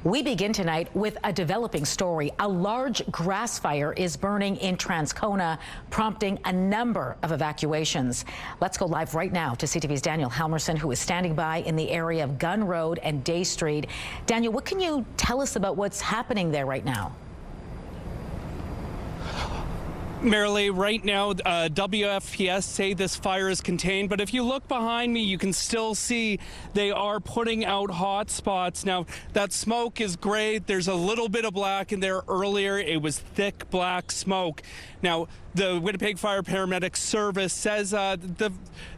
We begin tonight with a developing story. A large grass fire is burning in Transcona, prompting a number of evacuations. Let's go live right now to CTV's Daniel Halmarson, who is standing by in the area of Gunn Road and Day Street. Daniel, what can you tell us about what's happening there right now? Marilee, right now, WFPS say this fire is contained, but if you look behind me, you can still see they are putting out hot spots. Now, that smoke is gray. There's a little bit of black in there earlier. It was thick black smoke. Now, the Winnipeg Fire Paramedic Service says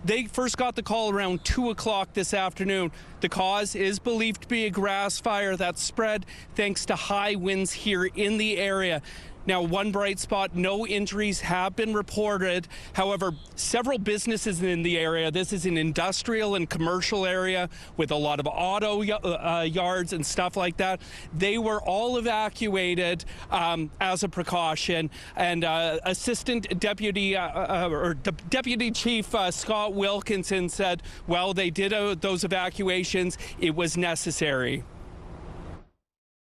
they first got the call around 2 o'clock this afternoon. The cause is believed to be a grass fire that spread thanks to high winds here in the area. Now, one bright spot, no injuries have been reported. However, several businesses in the area, this is an industrial and commercial area with a lot of auto yards and stuff like that. They were all evacuated as a precaution. And Assistant Deputy or Deputy Chief Scott Wilkinson said, well, they did those evacuations. It was necessary.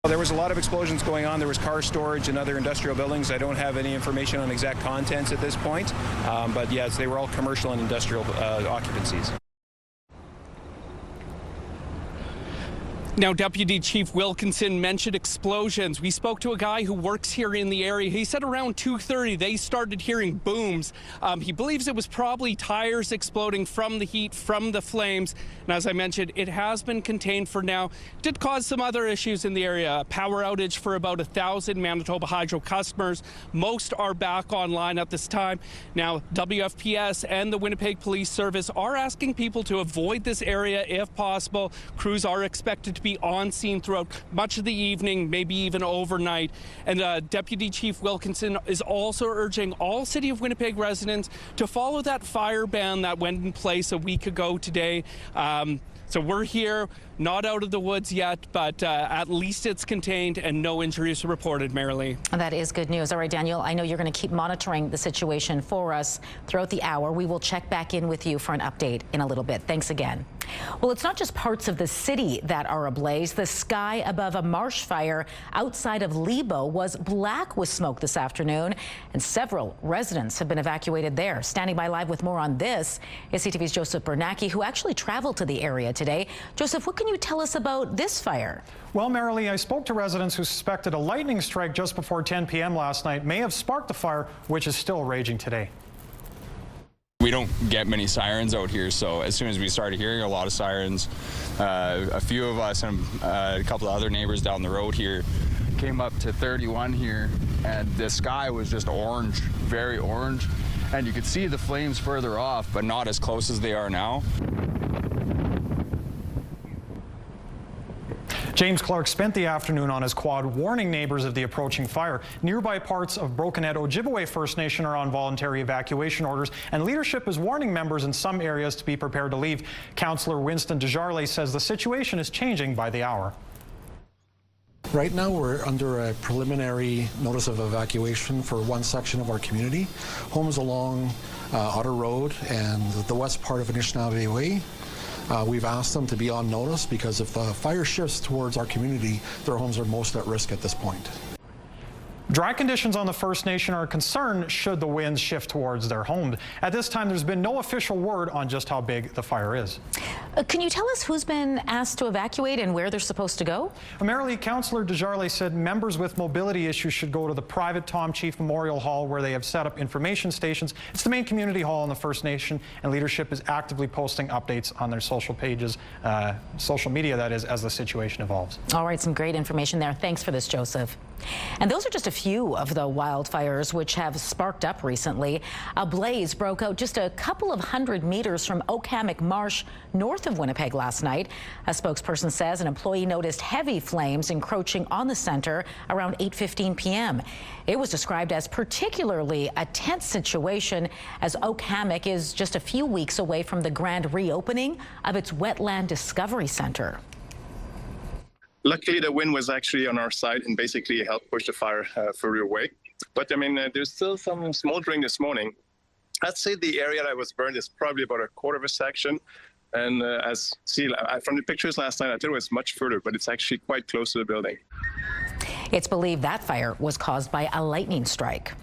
There was a lot of explosions going on. There was car storage and other industrial buildings. I don't have any information on exact contents at this point, but yes, they were all commercial and industrial occupancies. Now, Deputy Chief Wilkinson mentioned explosions. We spoke to a guy who works here in the area. He said around 2:30 they started hearing booms. He believes it was probably tires exploding from the heat, from the flames. And as I mentioned, it has been contained for now. It did cause some other issues in the area. A power outage for about 1,000 Manitoba Hydro customers. Most are back online at this time. Now, WFPS and the Winnipeg Police Service are asking people to avoid this area if possible. Crews are expected to be on scene throughout much of the evening, maybe even overnight. And Deputy Chief Wilkinson is also urging all City of Winnipeg residents to follow that fire ban that went in place a week ago today. So we're here, not out of the woods yet, but at least it's contained and no injuries reported, Marilee. That is good news. All right, Daniel, I know you're going to keep monitoring the situation for us throughout the hour. We will check back in with you for an update in a little bit. Thanks again. Well, it's not just parts of the city that are ablaze. The sky above a marsh fire outside of Lebo was black with smoke this afternoon, and several residents have been evacuated there. Standing by live with more on this is CTV's Joseph Bernacki, who actually traveled to the area today. Joseph, what can you tell us about this fire? Well, Marilee, I spoke to residents who suspected a lightning strike just before 10 p.m. last night may have sparked the fire, which is still raging today. We don't get many sirens out here, so as soon as we started hearing a lot of sirens, a few of us and a couple of other neighbors down the road here came up to 31 here, and the sky was just orange, very orange, and you could see the flames further off, but not as close as they are now. James Clark spent the afternoon on his quad warning neighbors of the approaching fire. Nearby parts of Broken Head Ojibwe First Nation are on voluntary evacuation orders, and leadership is warning members in some areas to be prepared to leave. Councillor Winston Desjardins says the situation is changing by the hour. Right now we're under a preliminary notice of evacuation for one section of our community. Homes along Otter Road and the west part of Anishinaabe Way. We've asked them to be on notice because if the fire shifts towards our community, their homes are most at risk at this point. Dry conditions on the First Nation are a concern should the winds shift towards their home. At this time, there's been no official word on just how big the fire is. Can you tell us who's been asked to evacuate and where they're supposed to go? Marilee, Councillor Desjardins said members with mobility issues should go to the private Tom Chief Memorial Hall, where they have set up information stations. It's the main community hall in the First Nation, and leadership is actively posting updates on their social pages, social media, that is, as the situation evolves. All right, some great information there. Thanks for this, Joseph. And those are just a few of the wildfires which have sparked up recently. A blaze broke out just a couple of 100 meters from Oak Hammock Marsh north of Winnipeg last night. A spokesperson says an employee noticed heavy flames encroaching on the center around 8:15 p.m. It was described as particularly a tense situation, as Oak Hammock is just a few weeks away from the grand reopening of its Wetland Discovery Center. Luckily, the wind was actually on our side and basically helped push the fire further away. But I mean, there's still some smoldering this morning. I'd say the area that was burned is probably about a quarter of a section. And from the pictures last night, I thought it was much further, but it's actually quite close to the building. It's believed that fire was caused by a lightning strike.